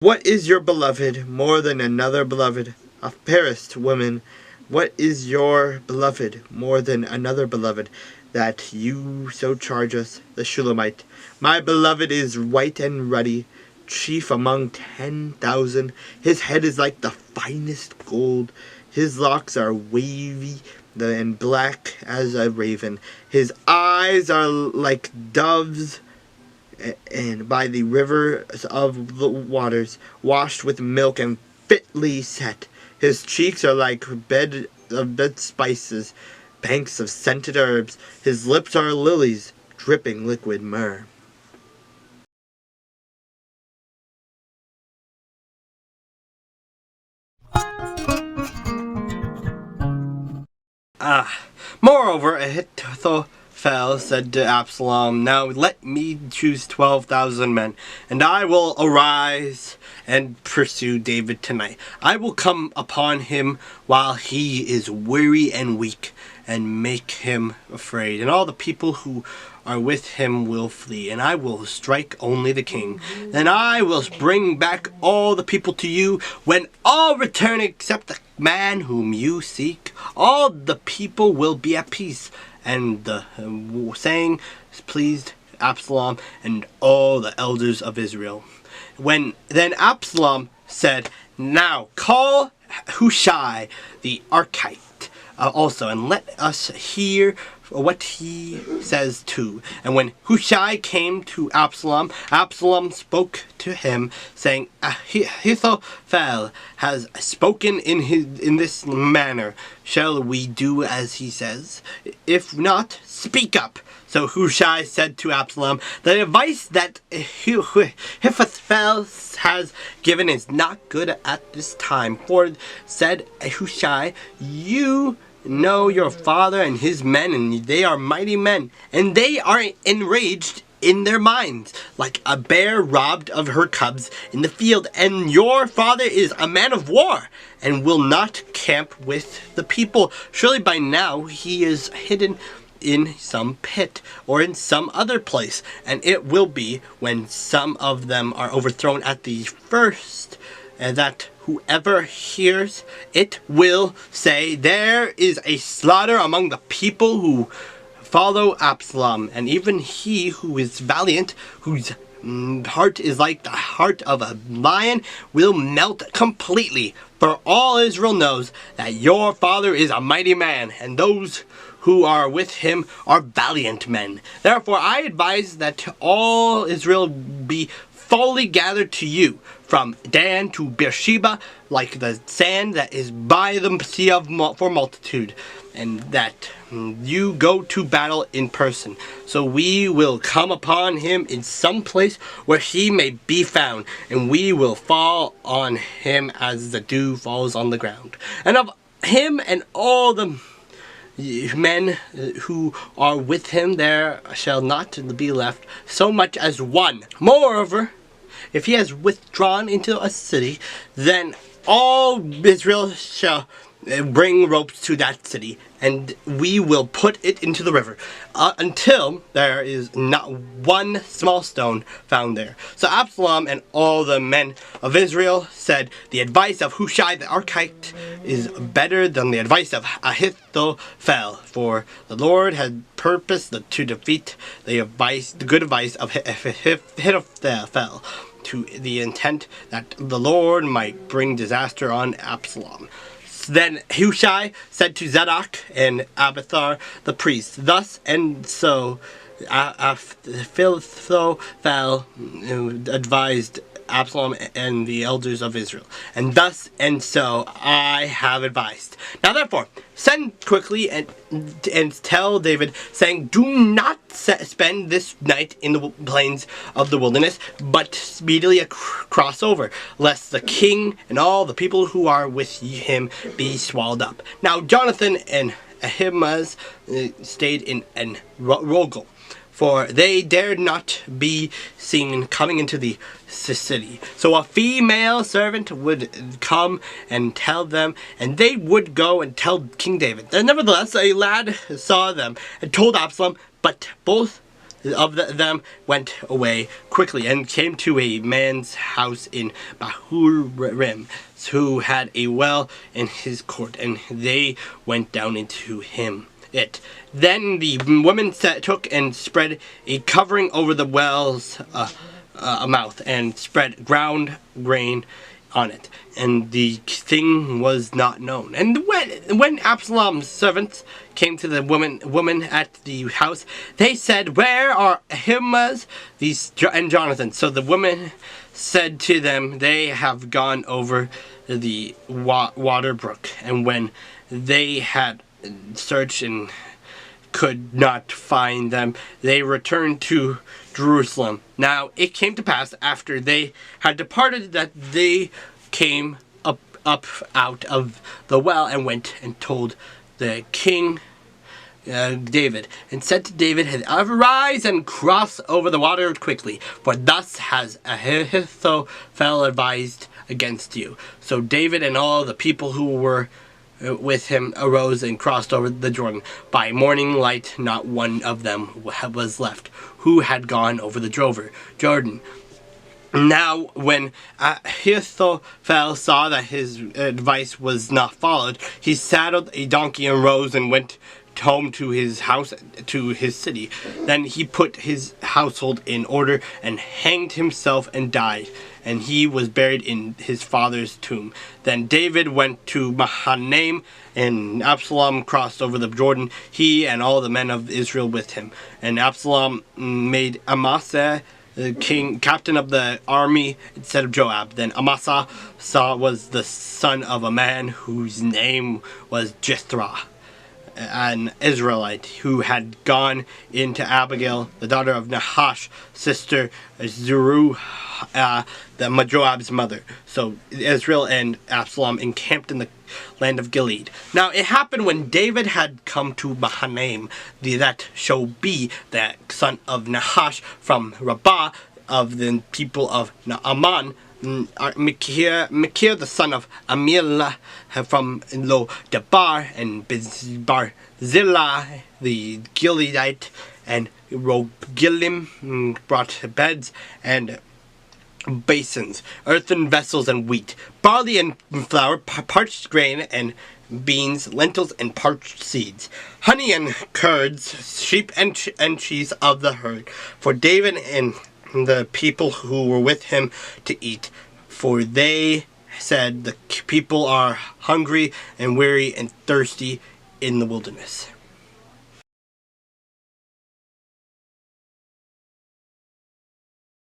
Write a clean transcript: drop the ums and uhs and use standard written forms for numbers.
What is your beloved more than another beloved? A fairest woman, what is your beloved more than another beloved, that you so charge us? The Shulamite. My beloved is white and ruddy, chief among 10,000. His head is like the finest gold. His locks are wavy and black as a raven. His eyes are like doves, and by the rivers of the waters, washed with milk and fitly set. His cheeks are like bed spices, banks of scented herbs. His lips are lilies, dripping liquid myrrh. Moreover, Ahithophel said to Absalom, Now let me choose 12,000 men, and I will arise and pursue David tonight. I will come upon him while he is weary and weak, and make him afraid. And all the people who are with him will flee, and I will strike only the king. Then I will bring back all the people to you when all return except the man whom you seek. All the people will be at peace. And the saying pleased Absalom and all the elders of Israel. Then Absalom said, Now call Hushai the Archite also, and let us hear what he says too. And when Hushai came to Absalom, Absalom spoke to him, saying, Ahithophel has spoken in this manner. Shall we do as he says? If not, speak up. So Hushai said to Absalom, The advice that Ahithophel has given is not good at this time. For said Hushai, You know your father and his men, and they are mighty men, and they are enraged in their minds, like a bear robbed of her cubs in the field. And your father is a man of war, and will not camp with the people. Surely by now he is hidden in some pit or in some other place, and it will be when some of them are overthrown at the first, and that whoever hears it will say, There is a slaughter among the people who follow Absalom. And even he who is valiant, whose heart is like the heart of a lion, will melt completely. For all Israel knows that your father is a mighty man, and those who are with him are valiant men. Therefore I advise that all Israel be fully gathered to you, from Dan to Beersheba, like the sand that is by the sea for multitude, and that you go to battle in person. So we will come upon him in some place where he may be found, and we will fall on him as the dew falls on the ground. And of him and all the men who are with him, there shall not be left so much as one. Moreover, if he has withdrawn into a city, then all Israel shall bring ropes to that city, and we will put it into the river, until there is not one small stone found there. So Absalom and all the men of Israel said, The advice of Hushai the Archite is better than the advice of Ahithophel, for the Lord had purposed to defeat the good advice of Ahithophel, to the intent that the Lord might bring disaster on Absalom. Then Hushai said to Zadok and Abiathar the priests, Thus and so Ahithophel advised Absalom and the elders of Israel, and thus and so I have advised. Now therefore, send quickly and tell David, saying, Do not spend this night in the plains of the wilderness, but speedily cross over, lest the king and all the people who are with him be swallowed up. Now Jonathan and Ahimaaz stayed in Rogel, for they dared not be seen coming into the city. So a female servant would come and tell them, and they would go and tell King David. And nevertheless, a lad saw them and told Absalom, but both them went away quickly and came to a man's house in Bahurim, who had a well in his court, and they went down into it. Then the woman took and spread a covering over the well's mouth, and spread ground grain on it, and the thing was not known. And when Absalom's servants came to the woman at the house, they said, "Where are Ahimaaz and Jonathan?" So the woman said to them, "They have gone over the water brook." And when they had searched and could not find them, they returned to Jerusalem. Now it came to pass, after they had departed, that they came up out of the well, and went and told the king David, and said to David, "Arise and cross over the water quickly, for thus has Ahithophel advised against you." So David and all the people who were with him arose and crossed over the Jordan. By morning light, not one of them was left who had gone over the Jordan. Now, when Ahithophel saw that his advice was not followed, he saddled a donkey and rose and went home to his house, to his city. Then he put his household in order and hanged himself and died, and he was buried in his father's tomb. Then David went to Mahanaim, and Absalom crossed over the Jordan, he and all the men of Israel with him. And Absalom made Amasa the captain of the army instead of Joab. Then Amasa was the son of a man whose name was Jethro, an Israelite, who had gone into Abigail, the daughter of Nahash, sister Zeruiah, the Joab's mother. So Israel and Absalom encamped in the land of Gilead. Now it happened when David had come to Mahanaim, that Shobi, the son of Nahash from Rabbah, of the people of Naaman, Machir, the son of Amiel from Lo Debar, and Barzillai the Gileadite, and Rogelim brought beds and basins, earthen vessels and wheat, barley and flour, parched grain and beans, lentils and parched seeds, honey and curds, sheep and cheese of the herd, for David and the people who were with him to eat. For they said, "The people are hungry and weary and thirsty in the wilderness."